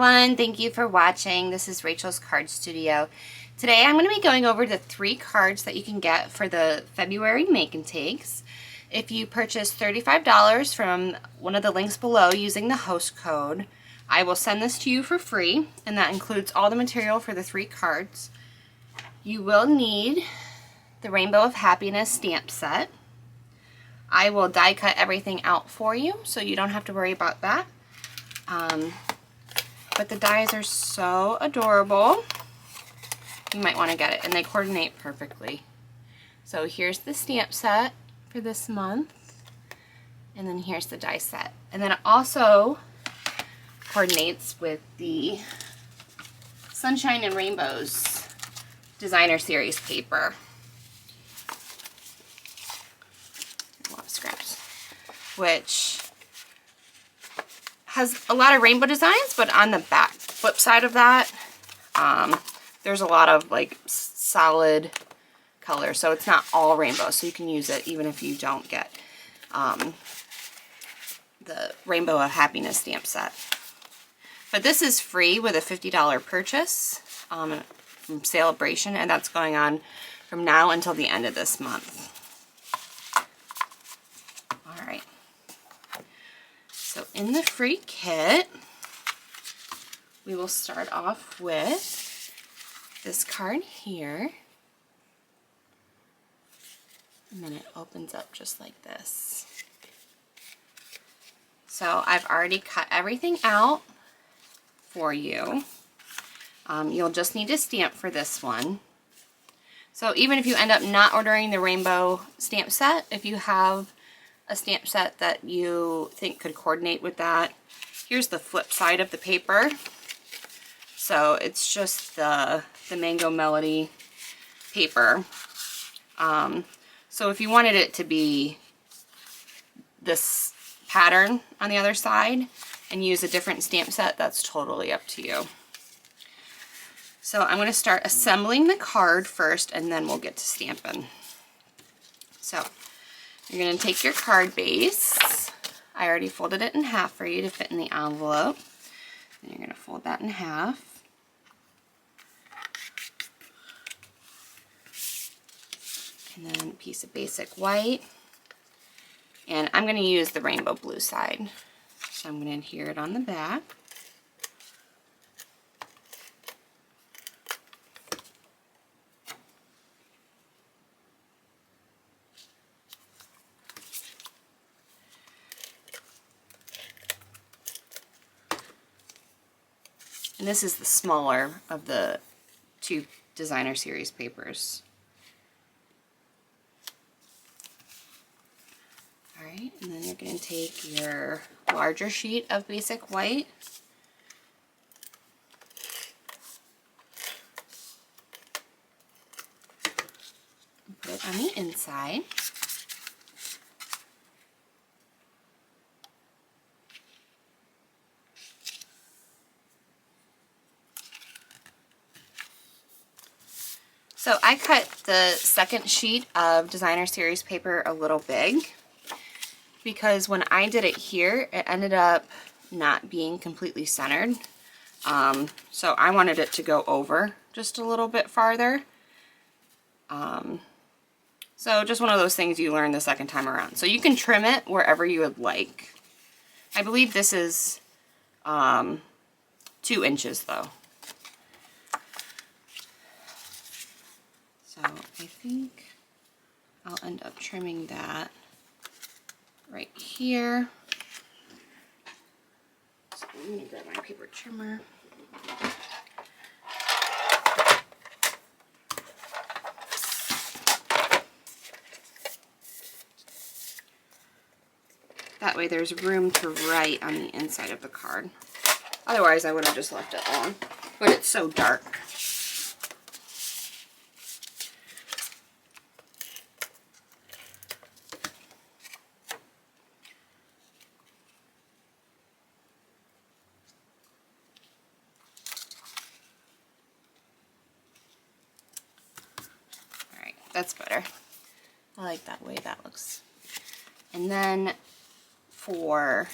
everyone, thank you for watching. This is Rachel's Card Studio. Today I'm going to be going over the 3 cards that you can get for the February Make and Takes. If you purchase $35 from one of the links below using the host code, I will send this to you for free, and that includes all the material for the 3 cards. You will need the Rainbow of Happiness stamp set. I will die cut everything out for you, so you don't have to worry about that. But the dies are so adorable. You might want to get it, and they coordinate perfectly. So here's the stamp set for this month, and then here's the die set. And then it also coordinates with the Sunshine and Rainbows Designer Series paper. A lot of scraps. Which has a lot of rainbow designs, but on the back flip side of that, there's a lot of like solid color, so it's not all rainbow, so you can use it even if you don't get the Rainbow of Happiness stamp set. But this is free with a $50 purchase from Celebration, and that's going on from now until the end of this month. Alright. So in the free kit, we will start off with this card here. And then it opens up just like this. So I've already cut everything out for you. You'll just need a stamp for this one. So even if you end up not ordering the rainbow stamp set, if you have a stamp set that you think could coordinate with that, here's the flip side of the paper. So it's just the Mango Melody paper. So if you wanted it to be this pattern on the other side and use a different stamp set, that's totally up to you. So I'm going to start assembling the card first, and then we'll get to stamping. So you're going to take your card base. I already folded it in half for you to fit in the envelope. And you're going to fold that in half. And then a piece of basic white. And I'm going to use the rainbow blue side. So I'm going to adhere it on the back. And this is the smaller of the 2 Designer Series papers. Alright, and then you're going to take your larger sheet of basic white. And put it on the inside. So I cut the second sheet of Designer Series paper a little big because when I did it here, it ended up not being completely centered. So I wanted it to go over just a little bit farther. So just one of those things you learn the second time around. So you can trim it wherever you would like. I believe this is 2 inches though. So I think I'll end up trimming that right here. So I'm going to grab my paper trimmer. That way there's room to write on the inside of the card. Otherwise I would have just left it alone, but it's so dark. That's better. I like that way that looks. And then for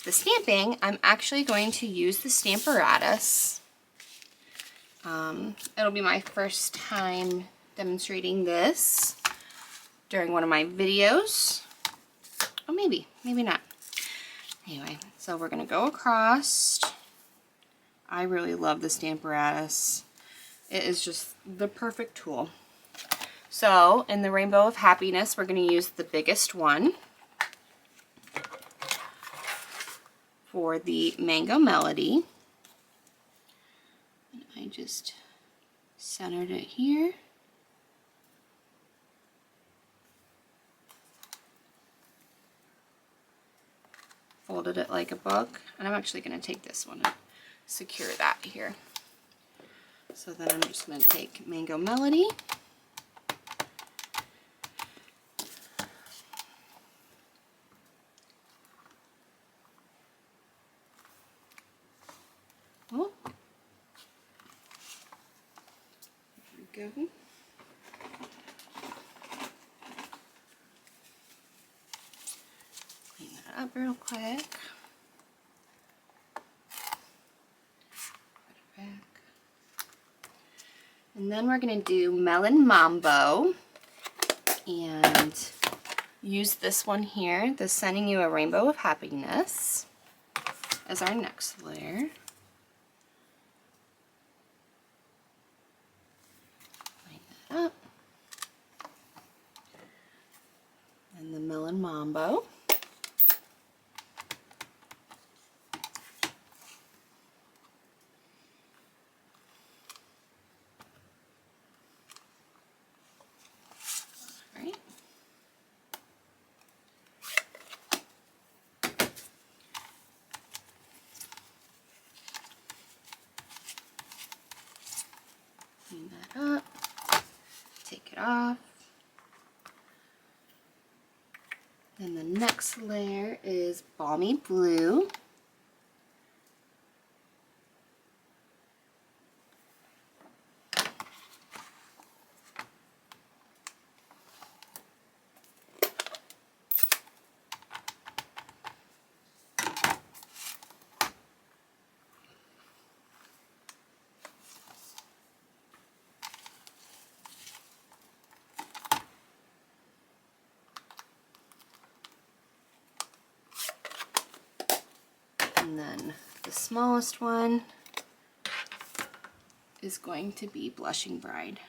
the stamping, I'm actually going to use the Stamparatus. It'll be my first time demonstrating this during one of my videos. Oh, maybe not. Anyway, so we're going to go across. I really love the Stamparatus. It is just the perfect tool. So, in the Rainbow of Happiness, we're going to use the biggest one for the Mango Melody. And I just centered it here. Folded it like a book, and I'm actually going to take this one and secure that here. So then I'm just going to take Mango Melody, oh, there we go. Clean that up real quick. Put it back. And then we're going to do Melon Mambo and use this one here, the Sending You a Rainbow of Happiness, as our next layer. Line that up. And the Melon Mambo. Clean that up, take it off. Then the next layer is Balmy Blue. And then the smallest one is going to be Blushing Bride.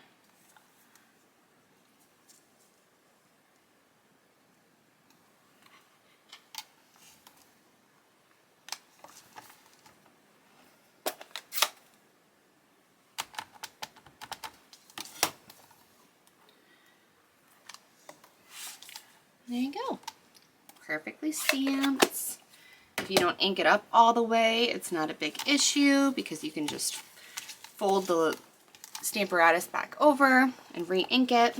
There you go. Perfectly stamped. If you don't ink it up all the way, it's not a big issue because you can just fold the Stamparatus back over and re-ink it.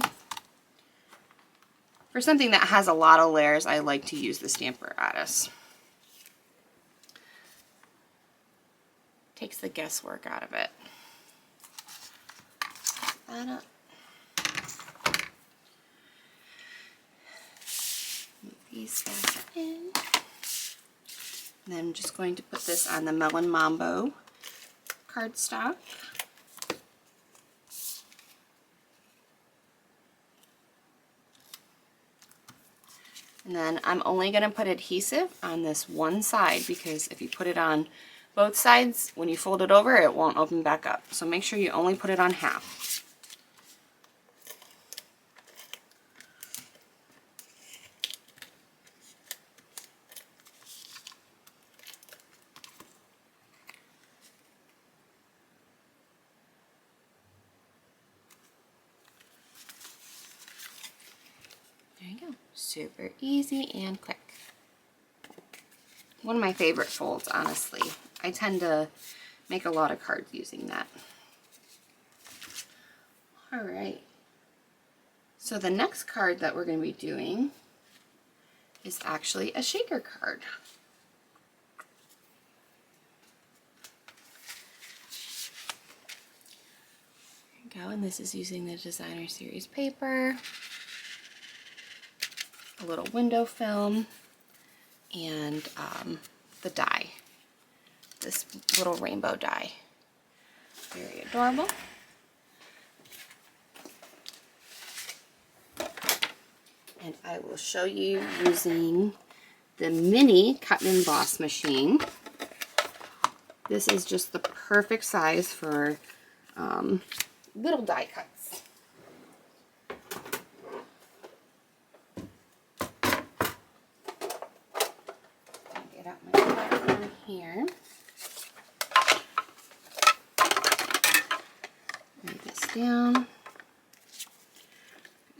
For something that has a lot of layers, I like to use the Stamparatus. Takes the guesswork out of it. Put that up. Move these back in. And then I'm just going to put this on the Melon Mambo cardstock. And then I'm only going to put adhesive on this one side because if you put it on both sides, when you fold it over, it won't open back up. So make sure you only put it on half. There you go. Super easy and quick. One of my favorite folds, honestly. I tend to make a lot of cards using that. Alright. So the next card that we're going to be doing is actually a shaker card. There you go, and this is using the Designer Series paper, a little window film, and the die, this little rainbow die. Very adorable. And I will show you using the mini cut and emboss machine. This is just the perfect size for little die cuts. Get out my platform here. Lay this down.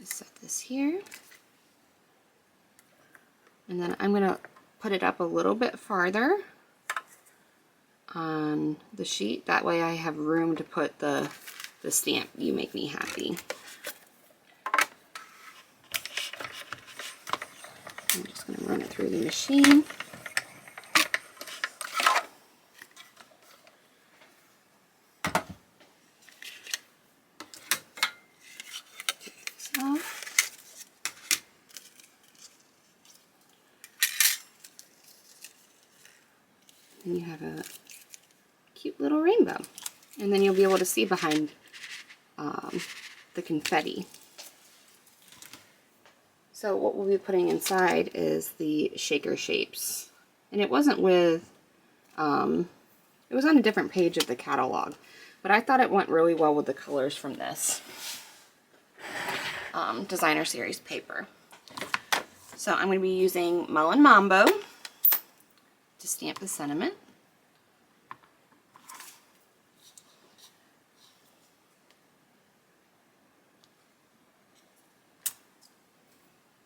Set this here. And then I'm going to put it up a little bit farther on the sheet. That way I have room to put the stamp, "You Make Me Happy." I'm just going to run it through the machine. Take this off. And you have a cute little rainbow. And then you'll be able to see behind the confetti. So what we'll be putting inside is the shaker shapes. And it wasn't with, it was on a different page of the catalog, but I thought it went really well with the colors from this designer series paper. So I'm going to be using Melon Mambo to stamp the sentiment.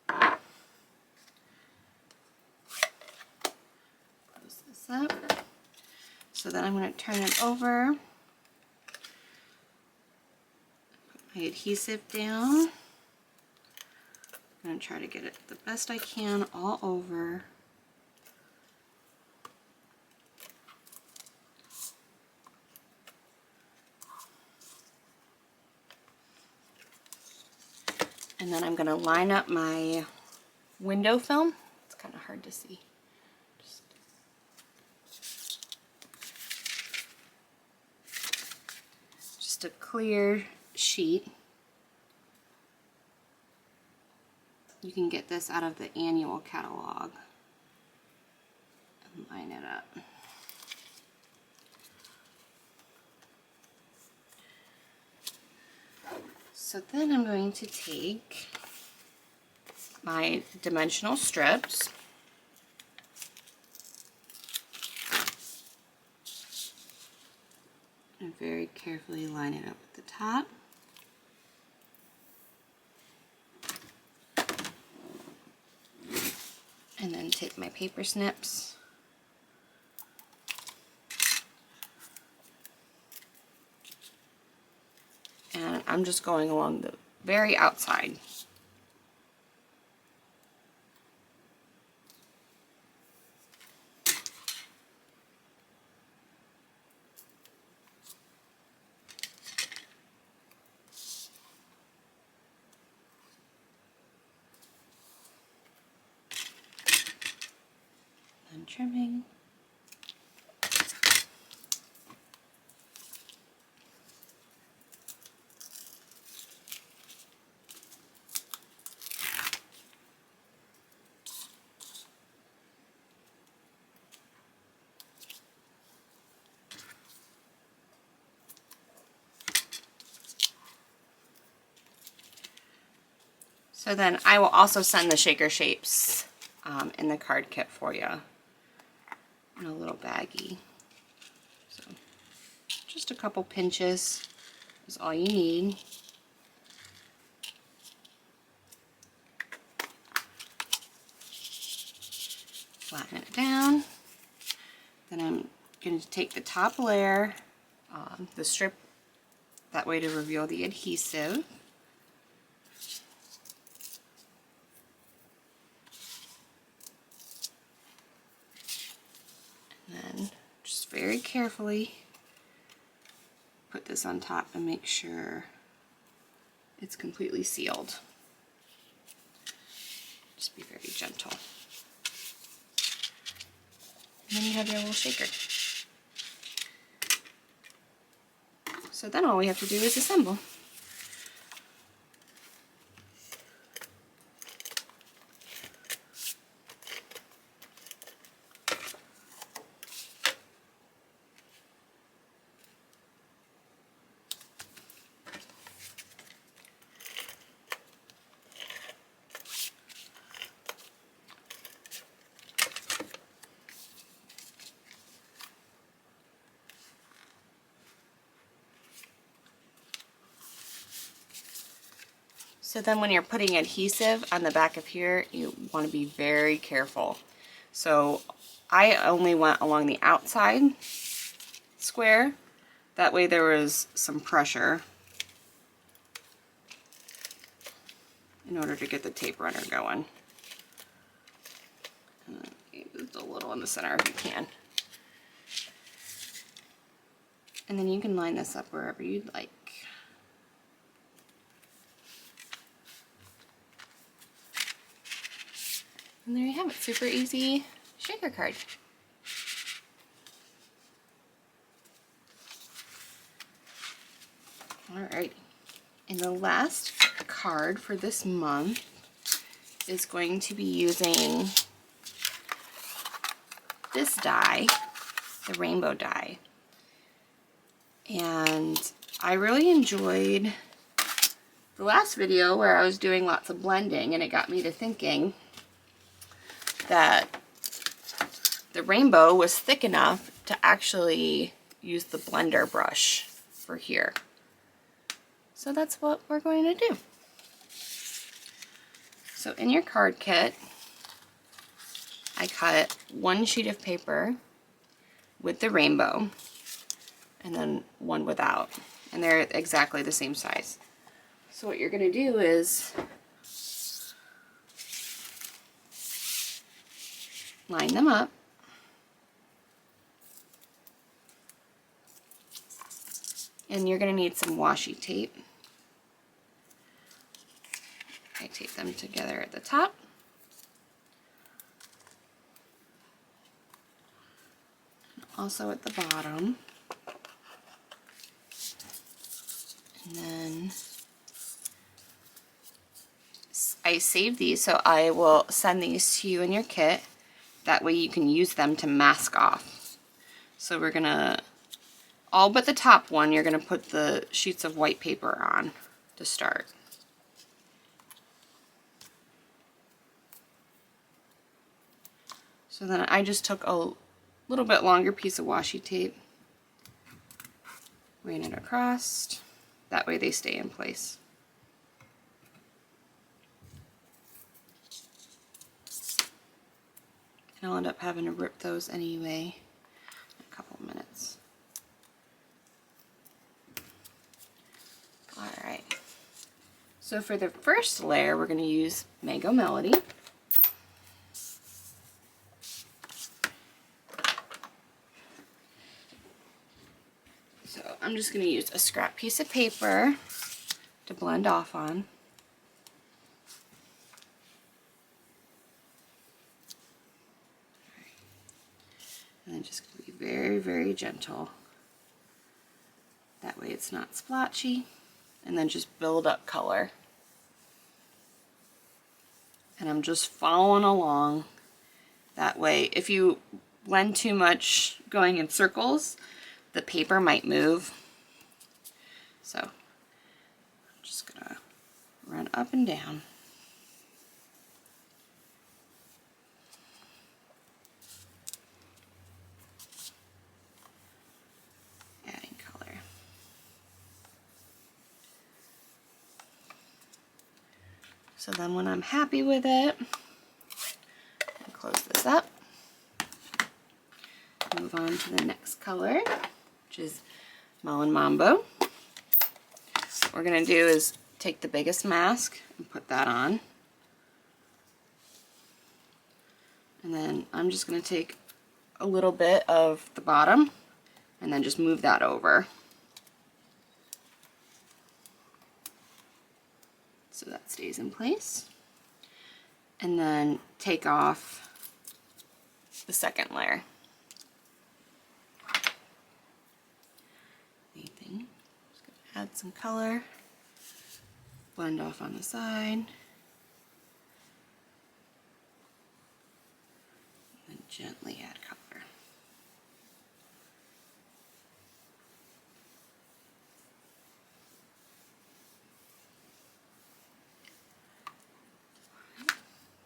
Close this up. So then I'm going to turn it over. Put my adhesive down. I'm going to try to get it the best I can all over. And then I'm going to line up my window film. It's kind of hard to see. Just a clear sheet. You can get this out of the annual catalog and line it up. So then I'm going to take my dimensional strips and very carefully line it up at the top. And then take my paper snips and I'm just going along the very outside. And trimming. So then I will also send the shaker shapes in the card kit for you in a little baggie. So just a couple pinches is all you need. Flatten it down. Then I'm going to take the top layer, the strip, that way to reveal the adhesive. And then just very carefully put this on top and make sure it's completely sealed. Just be very gentle. then you have your little shaker. So then all we have to do is assemble. So then when you're putting adhesive on the back of here, you want to be very careful. So I only went along the outside square. That way there was some pressure in order to get the tape runner going. Use a little in the center if you can. And then you can line this up wherever you'd like. And there you have it, super easy shaker card. Alright, and the last card for this month is going to be using this die, the rainbow die. And I really enjoyed the last video where I was doing lots of blending, and it got me to thinking that the rainbow was thick enough to actually use the blender brush for here. So that's what we're going to do. So in your card kit, I cut one sheet of paper with the rainbow and then one without, and they're exactly the same size. So what you're going to do is line them up, and you're going to need some washi tape. I tape them together at the top. Also at the bottom. And then I saved these, so I will send these to you in your kit. That way you can use them to mask off. So we're gonna, all but the top one, you're gonna put the sheets of white paper on to start. So then I just took a little bit longer piece of washi tape, ran it across, that way they stay in place. And I'll end up having to rip those anyway in a couple of minutes. Alright, so for the first layer we're going to use Mango Melody. So I'm just going to use a scrap piece of paper to blend off on. And then just going to be very, very gentle. That way it's not splotchy. And then just build up color. And I'm just following along. That way, if you blend too much going in circles, the paper might move. So I'm just going to run up and down. Adding color. So then when I'm happy with it, I'll close this up. Move on to the next color, which is Melon Mambo. What we're going to do is take the biggest mask and put that on. And then I'm just going to take a little bit of the bottom and then just move that over. So that stays in place. And then take off the second layer. add some color, blend off on the side, and gently add color.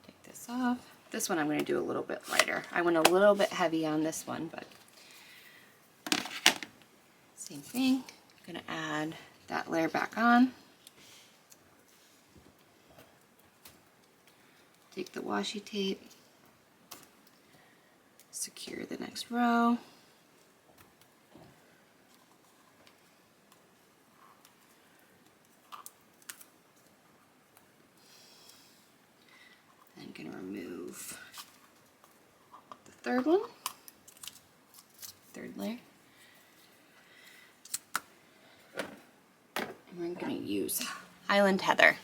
Take this off. This one I'm going to do a little bit lighter. I went a little bit heavy on this one, but same thing. I'm going to add that layer back on. Take the washi tape, secure the next row. I'm going to remove the third one, third layer. And we're going to use Highland Heather.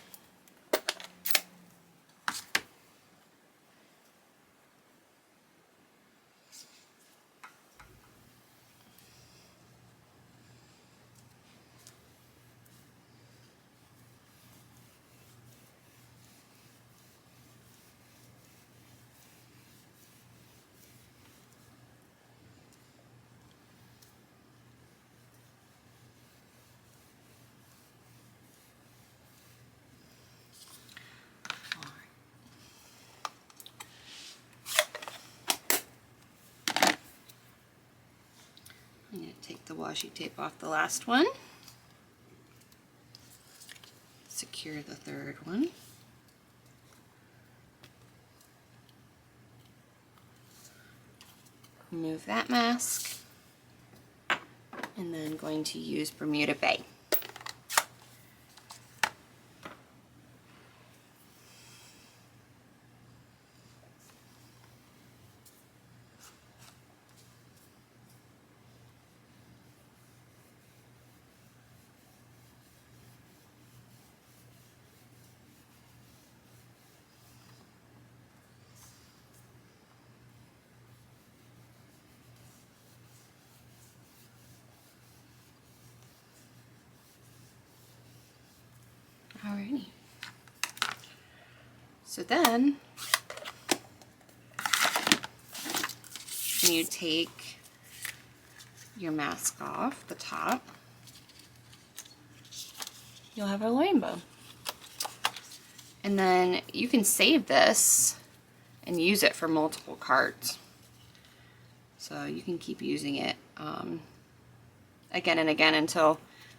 I'm going to take the washi tape off the last one, secure the third one, remove that mask, and then going to use Bermuda Bay. Alrighty. So then when you take your mask off the top, you'll have a rainbow. And then you can save this and use it for multiple cards. So you can keep using it again and again until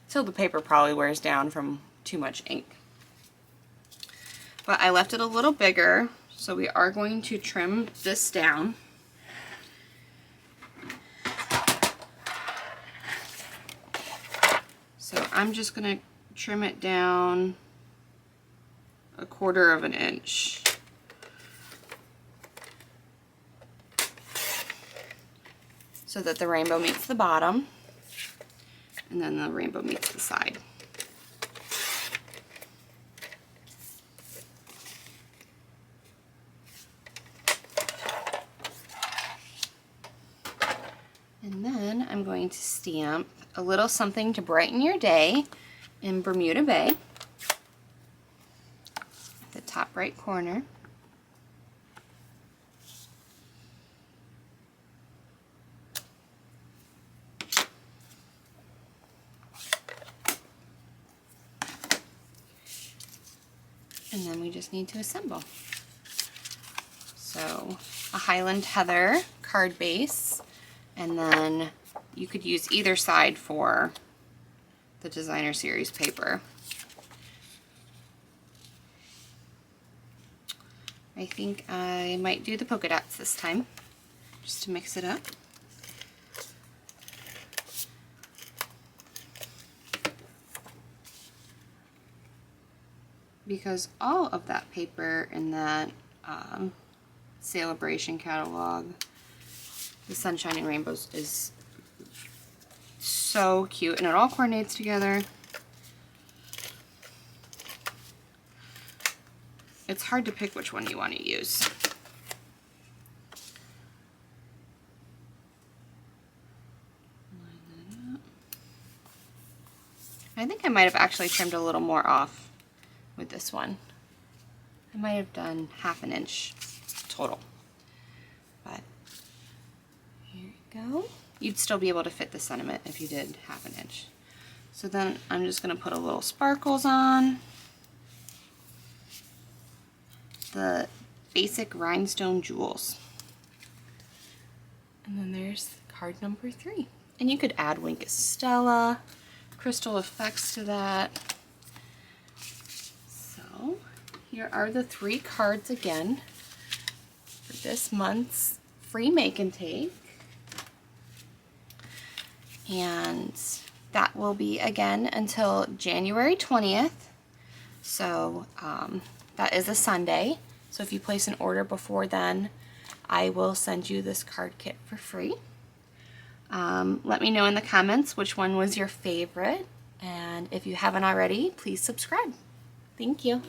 the paper probably wears down from too much ink. But I left it a little bigger, so we are going to trim this down. So I'm just going to trim it down 1/4 of an inch. So that the rainbow meets the bottom, and then the rainbow meets the side. And then I'm going to stamp a little something to brighten your day in Bermuda Bay, the top right corner. And then we just need to assemble. So a Highland Heather card base, and then you could use either side for the designer series paper. I think I might do the polka dots this time, just to mix it up. Because all of that paper in that Celebration catalog, the Sunshine and Rainbows, is so cute, and it all coordinates together. It's hard to pick which one you want to use. Line that up. I think I might have actually trimmed a little more off with this one. I might have done 1/2 inch total. But here you go. You'd still be able to fit the sentiment if you did 1/2 inch. So then I'm just going to put a little sparkles on. The basic rhinestone jewels. And then there's card number 3. And you could add Wink Stella, crystal effects to that. So here are the 3 cards again for this month's free make and take. And that will be again until January 20th. So that is a Sunday. So if you place an order before then, I will send you this card kit for free. Let me know in the comments which one was your favorite. And if you haven't already, please subscribe. Thank you.